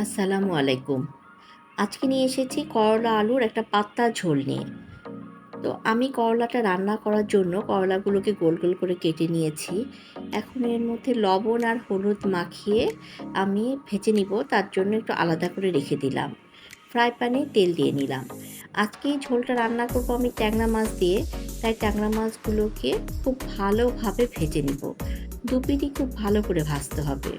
আসসালামু আলাইকুম। আজকে নিয়ে এসেছি করলা আলুর একটা পাতলা ঝোল নিয়ে। তো আমি করলাটা রান্না করার জন্য করলাগুলোকে গোল গোল করে কেটে নিয়েছি। এখন এর মধ্যে লবণ আর হলুদ মাখিয়ে আমি ভেজে নিব, তার জন্য একটু আলাদা করে রেখে দিলাম। ফ্রাই প্যানে তেল দিয়ে নিলাম। আজকে এই ঝোলটা রান্না করব আমি ট্যাংরা মাছ দিয়ে, তাই ট্যাংরা মাছগুলোকে খুব ভালোভাবে ভেজে নিব। দুপিটি খুব ভালো করে ভাজতে হবে।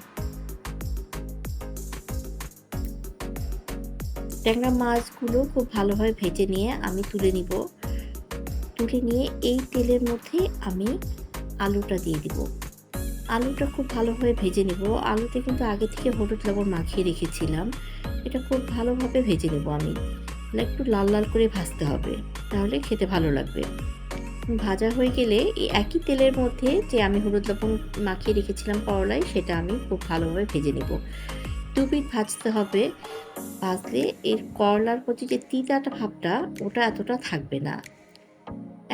ট্যাংরা মাছগুলো খুব ভালোভাবে ভেজে নিয়ে আমি তুলে নিব। তুলে নিয়ে এই তেলের মধ্যে আমি আলুটা দিয়ে দিব। আলুটা খুব ভালোভাবে ভেজে নিব। আলুতে কিন্তু আগে থেকে হলুদ লবণ মাখিয়ে রেখেছিলাম। এটা খুব ভালোভাবে ভেজে নেব আমি। একটু লাল লাল করে ভাজতে হবে, তাহলে খেতে ভালো লাগবে। ভাজা হয়ে গেলে এই একই তেলের মধ্যে যে আমি হলুদ লবণ মাখিয়ে রেখেছিলাম করলায়, সেটা আমি খুব ভালোভাবে ভেজে নিব। দুপিঠ ভাজতে হবে। ভাজলে এর করলার প্রতি যে তিতাটা ভাবটা, ওটা এতটা থাকবে না।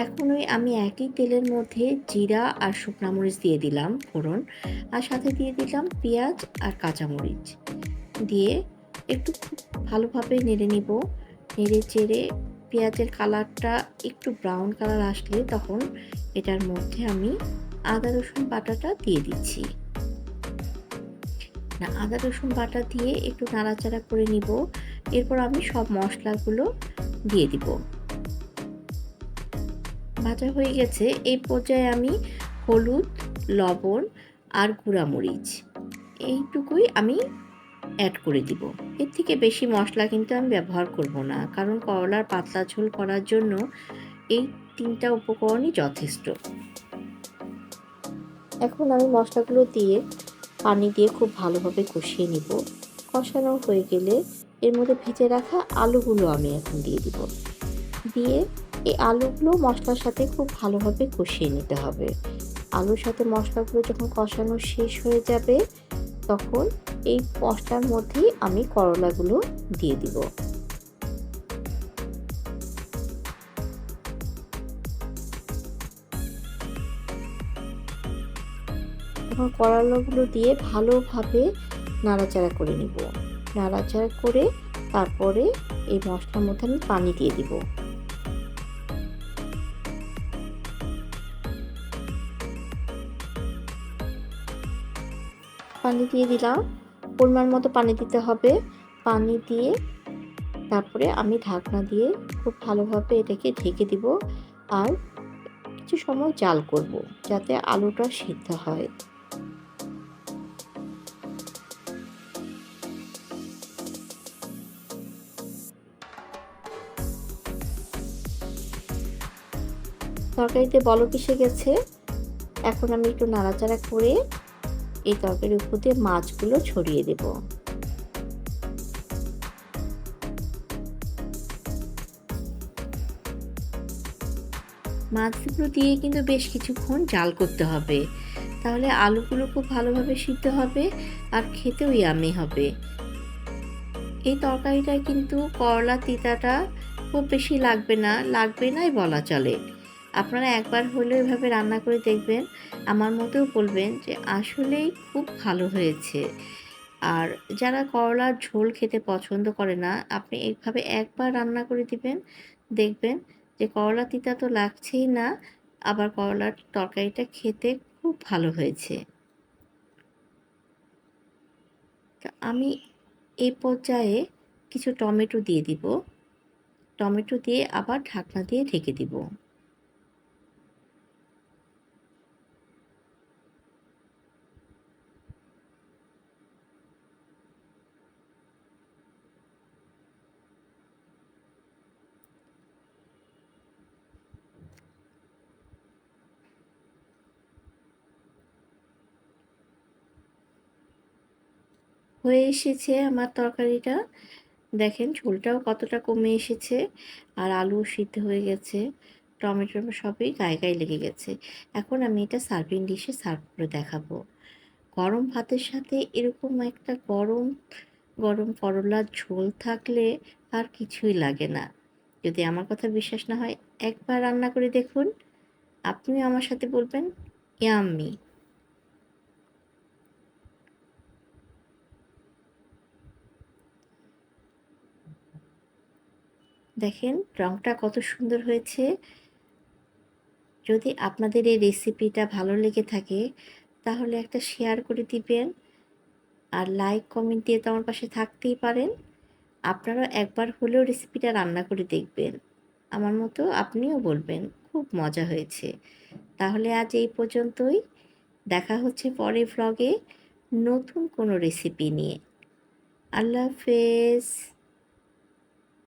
এখন আমি একই তেলের মধ্যে জিরা আর শুকনা মরিচ দিয়ে দিলাম ফোড়ন, আর সাথে দিয়ে দিলাম পেঁয়াজ আর কাঁচামরিচ দিয়ে একটু খুব ভালোভাবে নেড়ে নিব। নেড়ে চেড়ে পেঁয়াজের কালারটা একটু ব্রাউন কালার আসলে তখন এটার মধ্যে আমি আদা রসুন বাটাটা দিয়ে দিচ্ছি। আদা রসুন বাটা দিয়ে একটু নাড়াচাড়া করে নিব। এরপর আমি সব মশলাগুলো দিয়ে দিব। ভাজা হয়ে গেছে, এই পর্যায়ে আমি হলুদ, লবণ আর গুঁড়ামরিচ এইটুকুই আমি অ্যাড করে দিব। এর থেকে বেশি মশলা কিন্তু আমি ব্যবহার করব না, কারণ করলার পাতলা ঝোল করার জন্য এই ৩টা উপকরণই যথেষ্ট। এখন আমি মশলাগুলো দিয়ে পানি দিয়ে খুব ভালোভাবে কষিয়ে নিব। কষানো হয়ে গেলে এর মধ্যে ভেজে রাখা আলুগুলো আমি এখন দিয়ে দিব। দিয়ে এই আলুগুলো মশলার সাথে খুব ভালোভাবে কষিয়ে নিতে হবে। আলুর সাথে মশলাগুলো যখন কষানো শেষ হয়ে যাবে, তখন এই মশলার মধ্যেই আমি করলাগুলো দিয়ে দিব। এখন করলাগুলো দিয়ে ভালোভাবে নাড়াচাড়া করে নিব। নাড়াচাড়া করে তারপরে এই মশলার মধ্যে আমি পানি দিয়ে দিব। পানি দিয়ে দিলাম। পরিমাণ মতো পানি দিতে হবে। পানি দিয়ে তারপরে আমি ঢাকনা দিয়ে খুব ভালোভাবে এটাকে ঢেকে দিব। আর কিছু সময় জাল করব, যাতে আলুটা সিদ্ধ হয়। তরকারিতে বলক এসে গেছে। এখন আমি একটু নাড়াচাড়া করে এই তরকারির উপর দিয়ে মাছগুলো ছড়িয়ে দেব। মাছগুলো দিয়ে কিন্তু বেশ কিছুক্ষণ জাল করতে হবে, তাহলে আলুগুলো খুব ভালোভাবে সিদ্ধ হবে আর খেতেও ইয়ামি হবে। এই তরকারিটায় কিন্তু করলা তিতাটা খুব বেশি লাগবে নাই বলা চলে। আপনারা একবার হলেও এভাবে রান্না করে দেখবেন, আমার মতেও বলবেন যে আসলেই খুব ভালো হয়েছে। আর যারা করলার ঝোল খেতে পছন্দ করে না, আপনি এইভাবে একবার রান্না করে দিবেন, দেখবেন যে করলা তিতা তো লাগছেই না, আবার করলার তরকারিটা খেতে খুব ভালো হয়েছে। তা আমি এই পর্যায়ে কিছু টমেটো দিয়ে দিব। টমেটো দিয়ে আবার ঢাকনা দিয়ে ঢেকে দিব। হয়ে এসেছে আমার তরকারিটা। দেখেন ঝোলটাও কতটা কমে এসেছে, আর আলু সিদ্ধ হয়ে গেছে। টমেটো সবই গায়ে গায়ে লেগে গেছে। এখন আমি এটা সার্ভিং ডিশে সার্ভ করে দেখাবো। গরম ভাতের সাথে এরকম একটা গরম গরম করলার ঝোল থাকলে আর কিছুই লাগে না। যদি আমার কথা বিশ্বাস না হয়, একবার রান্না করে দেখুন। আপনিও আমার সাথে বলবেন ইয়াম্মি। দেখেন রংটা কত সুন্দর হয়েছে। যদি আপনাদের এই রেসিপিটা ভালো লেগে থাকে তাহলে একটা শেয়ার করে দিবেন। আর লাইক কমেন্ট দিয়ে তো আমার পাশে থাকতেই পারেন। আপনারাও একবার হলেও রেসিপিটা রান্না করে দেখবেন। আমার মতো আপনিও বলবেন খুব মজা হয়েছে। তাহলে আজ এই পর্যন্তই। দেখা হচ্ছে পরের ভ্লগে নতুন কোনো রেসিপি নিয়ে। আল্লাহ হাফেজ।